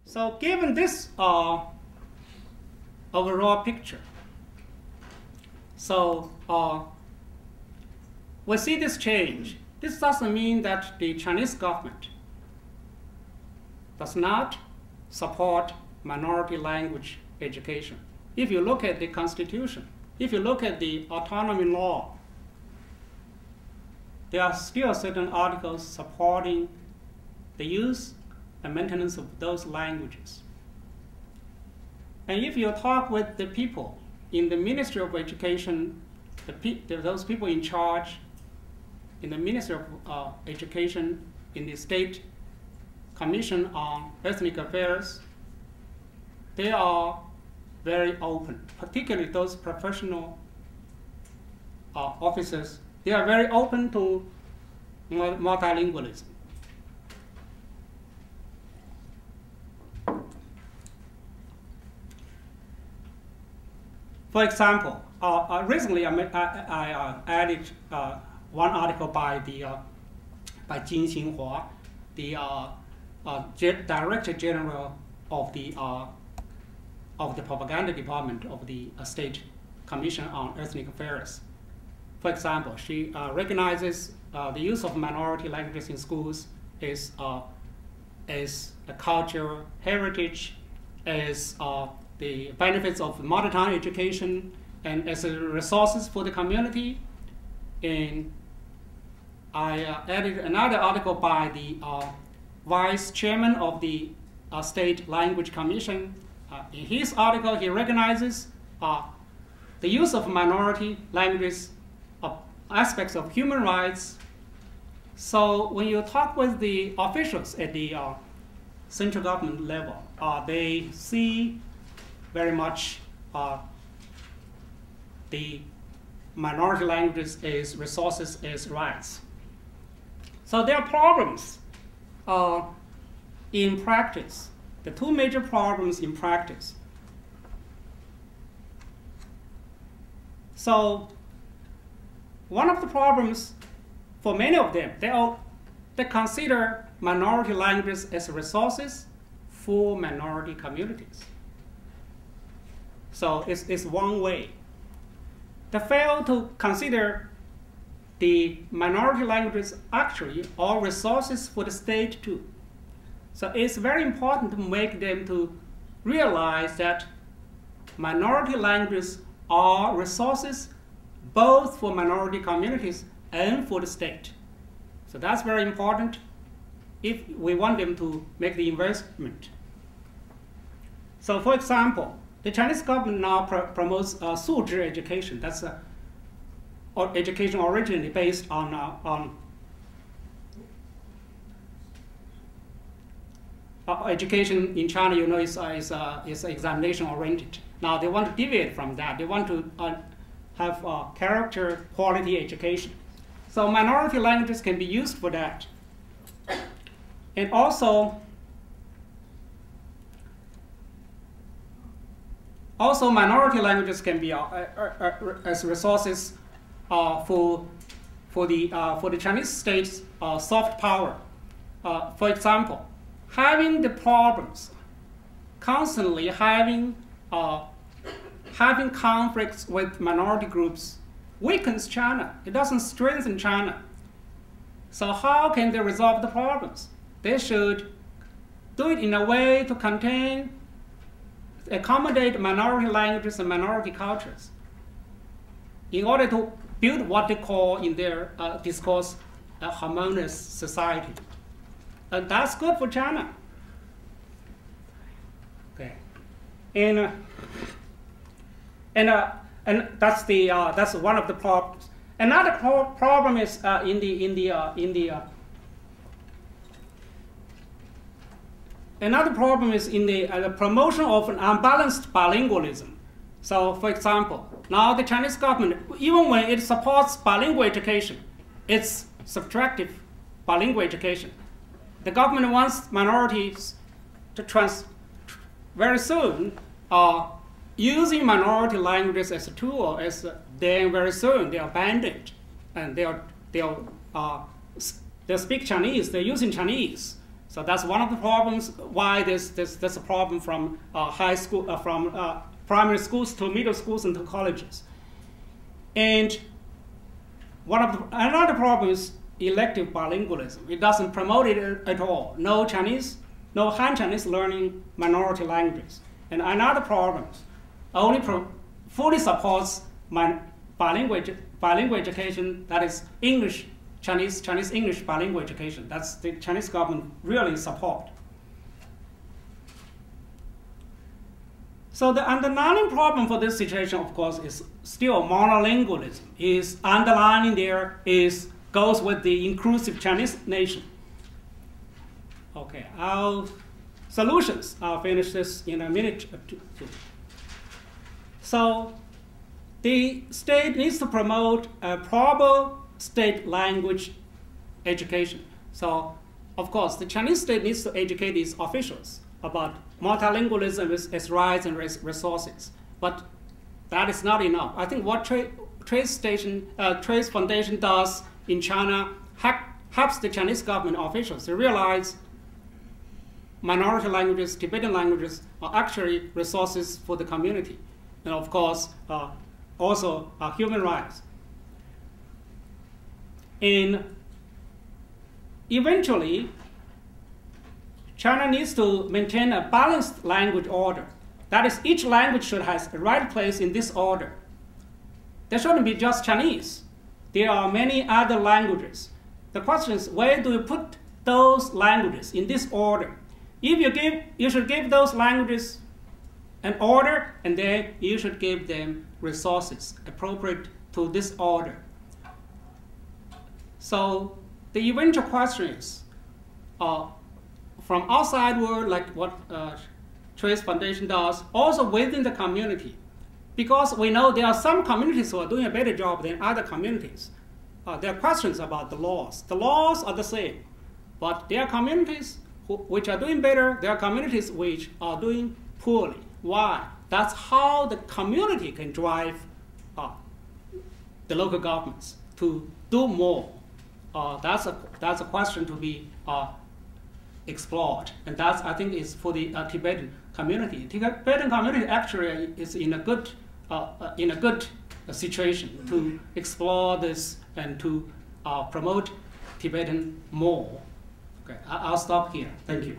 So given this overall picture, so we see this change. This doesn't mean that the Chinese government does not support minority language education. If you look at the Constitution, if you look at the autonomy law, there are still certain articles supporting the use and maintenance of those languages. And if you talk with the people in the Ministry of Education, those people in charge in the Ministry of Education, in the State Commission on Ethnic Affairs, they are very open, particularly those professional officers. They are very open to multilingualism. For example, recently I added one article by Jin Xinhua, the Director General of the Propaganda Department of the State Commission on Ethnic Affairs. For example, she recognizes the use of minority languages in schools as a cultural heritage, as the benefits of mother tongue education, and as resources for the community. And I added another article by the Vice Chairman of the State Language Commission. In his article, he recognizes the use of minority languages, aspects of human rights. So when you talk with the officials at the central government level, they see very much the minority languages as resources, as rights. So there are problems in practice. The two major problems in practice. So one of the problems for many of them, they consider minority languages as resources for minority communities. So it's one way. They fail to consider the minority languages actually are resources for the state too. So it's very important to make them to realize that minority languages are resources both for minority communities and for the state. So that's very important if we want them to make the investment. So for example, the Chinese government now promotes 素质 education. That's education originally based on education in China, you know, is examination oriented. Now they want to deviate from that. They want to have character quality education. So minority languages can be used for that. And also minority languages can be as resources for the Chinese state's soft power. For example, having the problems, constantly having conflicts with minority groups weakens China. It doesn't strengthen China. So how can they resolve the problems? They should do it in a way to accommodate minority languages and minority cultures in order to build what they call in their discourse a harmonious society. And that's good for China. Okay, and that's one of the problems. Another problem is another problem is in the promotion of an unbalanced bilingualism. So, for example, now the Chinese government, even when it supports bilingual education, it's subtractive bilingual education. The government wants minorities to very soon using minority languages as a tool, then very soon they are abandoned, and they'll speak Chinese. They're using Chinese. So that's one of the problems why there's a problem from high school, primary schools to middle schools and to colleges. And another problem is elective bilingualism. It doesn't promote it at all. No Chinese, no Han Chinese learning minority languages. And another problem only fully supports bilingual education, that is English, Chinese English bilingual education. That's the Chinese government really support. So the underlying problem for this situation, of course, is still monolingualism. Is underlying there goes with the inclusive Chinese nation. Okay, solutions. I'll finish this in a minute or two. So the state needs to promote a proper state language education. So, of course, the Chinese state needs to educate its officials about multilingualism, its rights and resources. But that is not enough. I think what Trace Foundation does in China helps the Chinese government officials to realize minority languages, Tibetan languages, are actually resources for the community. And of course, also human rights. And eventually, China needs to maintain a balanced language order. That is, each language should have a right place in this order. There shouldn't be just Chinese. There are many other languages. The question is, where do you put those languages in this order? If you should give those languages an order, and then you should give them resources appropriate to this order. So the eventual question is, from outside world, like what Trace Foundation does, also within the community, because we know there are some communities who are doing a better job than other communities. There are questions about the laws. The laws are the same, but there are communities which are doing better. There are communities which are doing poorly. Why? That's how the community can drive the local governments to do more. That's a question to be explored, and that's, I think, is for the Tibetan community. Tibetan community actually is in a good situation to explore this and to promote Tibetan more. Okay, I'll stop here. Thank you.